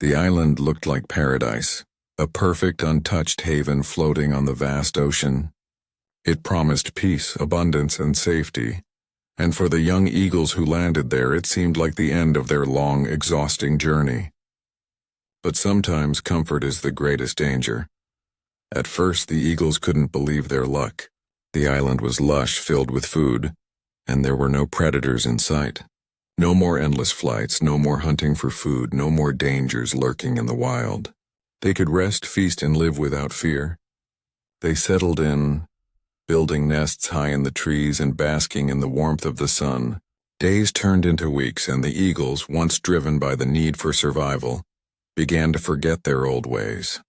The island looked like paradise, a perfect untouched haven floating on the vast ocean. It promised peace, abundance, and safety, and for the young eagles who landed there it seemed like the end of their long, exhausting journey. But sometimes comfort is the greatest danger. At first the eagles couldn't believe their luck. The island was lush, filled with food, and there were no predators in sight. No more endless flights, no more hunting for food, no more dangers lurking in the wild. They could rest, feast, and live without fear. They settled in, building nests high in the trees and basking in the warmth of the sun. Days turned into weeks, and the eagles, once driven by the need for survival, began to forget their old ways.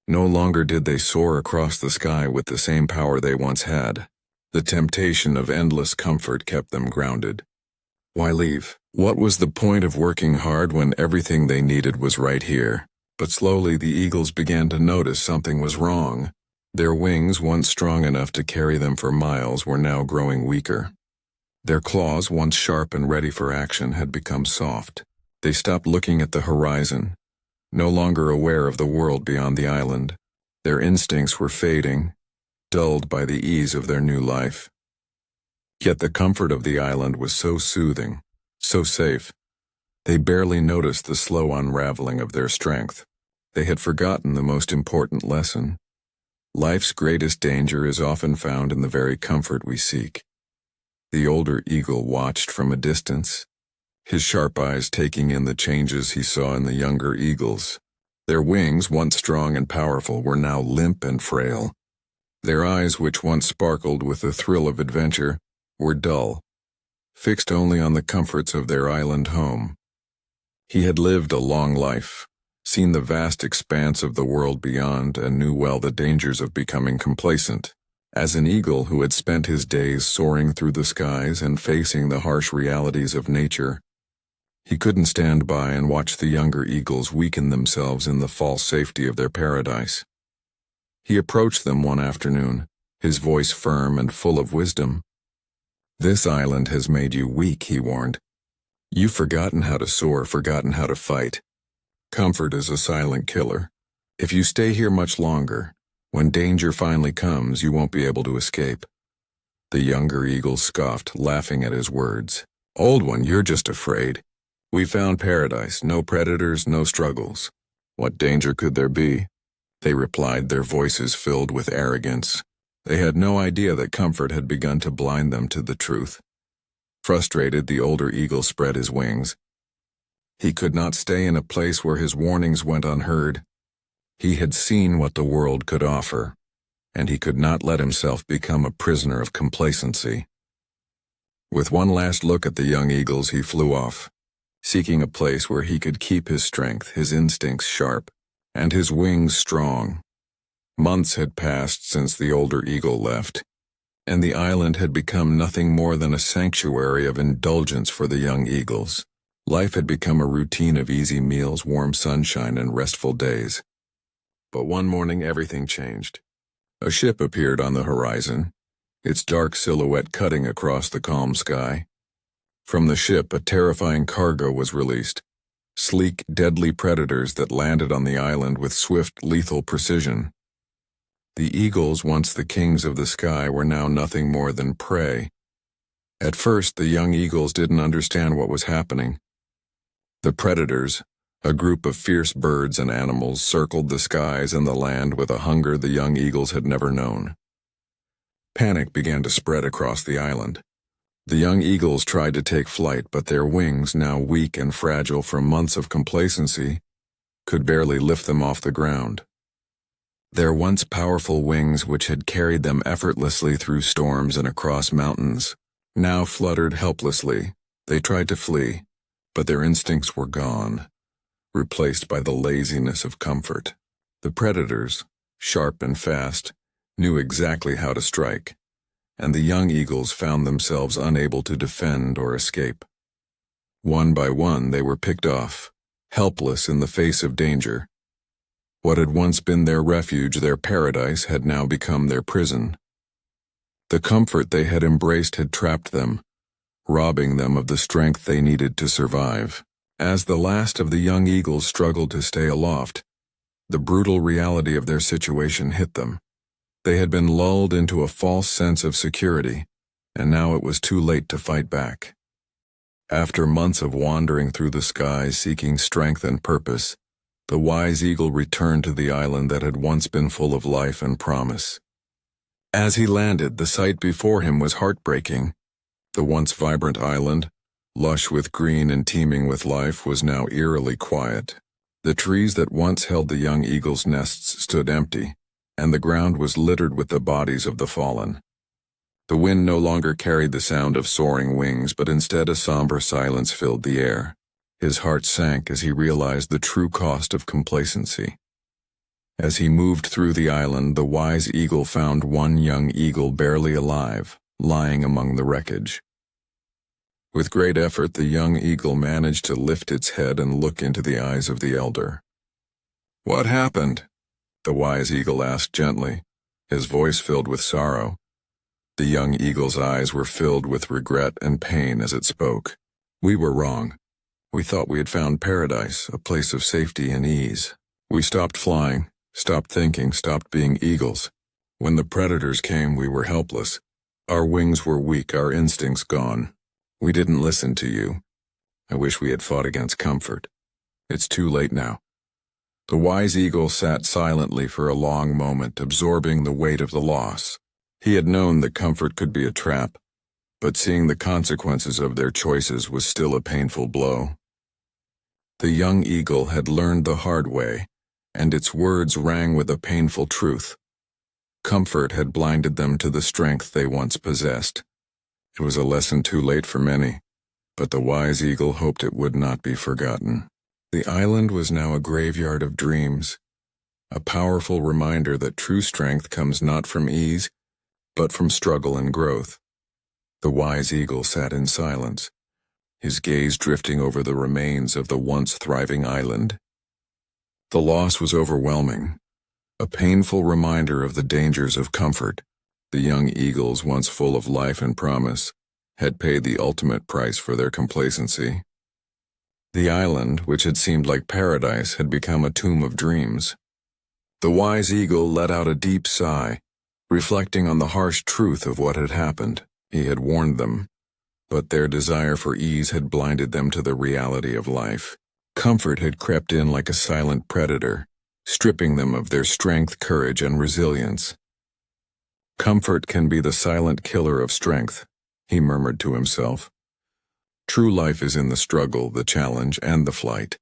No longer did they soar across the sky with the same power they once had. The temptation of endless comfort kept them grounded. Why leave? What was the point of working hard when everything they needed was right here? But slowly the eagles began to notice something was wrong. Their wings, once strong enough to carry them for miles, were now growing weaker. Their claws, once sharp and ready for action, had become soft. They stopped looking at the horizon, no longer aware of the world beyond the island. Their instincts were fading, dulled by the ease of their new life. Yet the comfort of the island was so soothing, so safe. They barely noticed the slow unraveling of their strength. They had forgotten the most important lesson. Life's greatest danger is often found in the very comfort we seek. The older eagle watched from a distance, his sharp eyes taking in the changes he saw in the younger eagles. Their wings, once strong and powerful, were now limp and frail. Their eyes, which once sparkled with the thrill of adventure, were dull, fixed only on the comforts of their island home. He had lived a long life, seen the vast expanse of the world beyond, and knew well the dangers of becoming complacent. As an eagle who had spent his days soaring through the skies and facing the harsh realities of nature, he couldn't stand by and watch the younger eagles weaken themselves in the false safety of their paradise. He approached them one afternoon, his voice firm and full of wisdom. "This island has made you weak," he warned. "You've forgotten how to soar, forgotten how to fight. Comfort is a silent killer. If you stay here much longer, when danger finally comes, you won't be able to escape." The younger eagle scoffed, laughing at his words. "Old one, you're just afraid. We found paradise, no predators, no struggles. What danger could there be?" They replied, their voices filled with arrogance. They had no idea that comfort had begun to blind them to the truth. Frustrated, the older eagle spread his wings. He could not stay in a place where his warnings went unheard. He had seen what the world could offer, and he could not let himself become a prisoner of complacency. With one last look at the young eagles, he flew off, seeking a place where he could keep his strength, his instincts sharp, and his wings strong. Months had passed since the older eagle left, and the island had become nothing more than a sanctuary of indulgence for the young eagles. Life had become a routine of easy meals, warm sunshine, and restful days. But one morning everything changed. A ship appeared on the horizon, its dark silhouette cutting across the calm sky. From the ship, a terrifying cargo was released. Sleek, deadly predators that landed on the island with swift, lethal precision. The eagles, once the kings of the sky, were now nothing more than prey. At first, the young eagles didn't understand what was happening. The predators, a group of fierce birds and animals, circled the skies and the land with a hunger the young eagles had never known. Panic began to spread across the island. The young eagles tried to take flight, but their wings, now weak and fragile from months of complacency, could barely lift them off the ground. Their once powerful wings, which had carried them effortlessly through storms and across mountains, now fluttered helplessly. They tried to flee, but their instincts were gone, replaced by the laziness of comfort. The predators, sharp and fast, knew exactly how to strike, and the young eagles found themselves unable to defend or escape. One by one they were picked off, helpless in the face of danger. What had once been their refuge, their paradise, had now become their prison. The comfort they had embraced had trapped them, robbing them of the strength they needed to survive. As the last of the young eagles struggled to stay aloft, the brutal reality of their situation hit them. They had been lulled into a false sense of security, and now it was too late to fight back. After months of wandering through the skies seeking strength and purpose, the wise eagle returned to the island that had once been full of life and promise. As he landed, the sight before him was heartbreaking. The once vibrant island, lush with green and teeming with life, was now eerily quiet. The trees that once held the young eagles' nests stood empty, and the ground was littered with the bodies of the fallen. The wind no longer carried the sound of soaring wings, but instead a somber silence filled the air. His heart sank as he realized the true cost of complacency. As he moved through the island, the wise eagle found one young eagle barely alive, lying among the wreckage. With great effort, the young eagle managed to lift its head and look into the eyes of the elder. "What happened?" the wise eagle asked gently, his voice filled with sorrow. The young eagle's eyes were filled with regret and pain as it spoke. "We were wrong. We thought we had found paradise, a place of safety and ease. We stopped flying, stopped thinking, stopped being eagles. When the predators came, we were helpless. Our wings were weak, our instincts gone. We didn't listen to you. I wish we had fought against comfort. It's too late now." The wise eagle sat silently for a long moment, absorbing the weight of the loss. He had known that comfort could be a trap, but seeing the consequences of their choices was still a painful blow. The young eagle had learned the hard way, and its words rang with a painful truth. Comfort had blinded them to the strength they once possessed. It was a lesson too late for many, but the wise eagle hoped it would not be forgotten. The island was now a graveyard of dreams, a powerful reminder that true strength comes not from ease, but from struggle and growth. The wise eagle sat in silence, his gaze drifting over the remains of the once thriving island. The loss was overwhelming, a painful reminder of the dangers of comfort. The young eagles, once full of life and promise, had paid the ultimate price for their complacency. The island, which had seemed like paradise, had become a tomb of dreams. The wise eagle let out a deep sigh, reflecting on the harsh truth of what had happened. He had warned them, but their desire for ease had blinded them to the reality of life. Comfort had crept in like a silent predator, stripping them of their strength, courage, and resilience. "Comfort can be the silent killer of strength," he murmured to himself. "True life is in the struggle, the challenge, and the flight."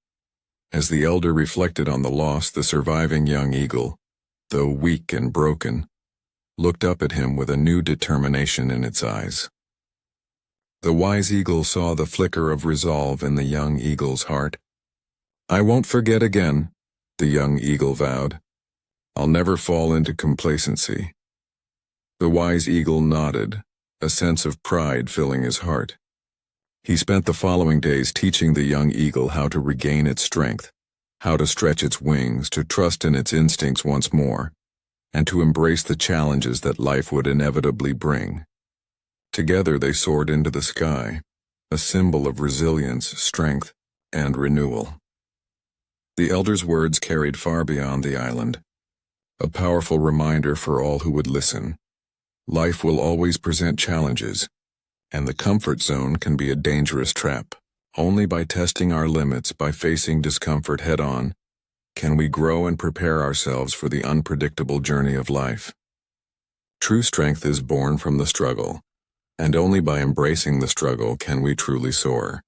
As the elder reflected on the loss, the surviving young eagle, though weak and broken, looked up at him with a new determination in its eyes. The wise eagle saw the flicker of resolve in the young eagle's heart. "I won't forget again," the young eagle vowed. "I'll never fall into complacency." The wise eagle nodded, a sense of pride filling his heart. He spent the following days teaching the young eagle how to regain its strength, how to stretch its wings, to trust in its instincts once more, and to embrace the challenges that life would inevitably bring. Together they soared into the sky, a symbol of resilience, strength, and renewal. The elder's words carried far beyond the island, a powerful reminder for all who would listen. Life will always present challenges, and the comfort zone can be a dangerous trap. Only by testing our limits, by facing discomfort head-on, can we grow and prepare ourselves for the unpredictable journey of life. True strength is born from the struggle, and only by embracing the struggle can we truly soar.